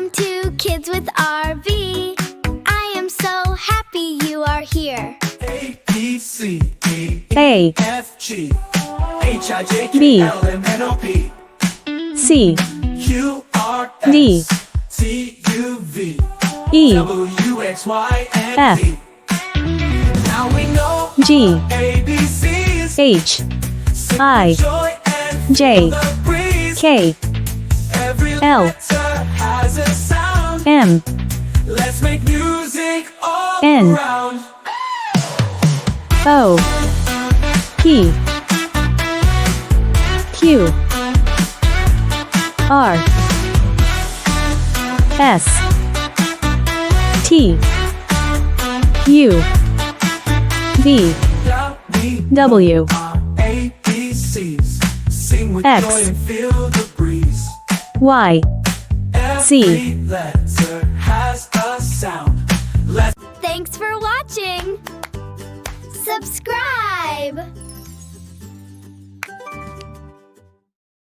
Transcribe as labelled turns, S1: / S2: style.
S1: Welcome to Kids with RV. I am so happy you are here.
S2: A, B, C, D,
S3: A,
S2: F, G, H, I, J, K,
S3: B,
S2: L, M, N, O, P,
S3: C,
S2: Q, R,
S3: D,
S2: S, T, U, V,
S3: E,
S2: W, X, Y, and
S3: F,
S2: Z. Now we know
S3: G,
S2: ABCs.
S3: H,
S2: Sip
S3: I,
S2: with joy and
S3: J,
S2: feel the breeze.
S3: K,
S2: Every
S3: L,
S2: letter has a sound.
S3: M,
S2: Let's make music all
S3: N,
S2: around.
S3: O, P, Q, R, S, T, U, V, W,
S2: ABCs. Sing with
S3: X,
S2: joy and feel the breeze.
S3: Y, Z.
S2: Every letter has a sound. Let's
S1: Thanks for watching. Subscribe.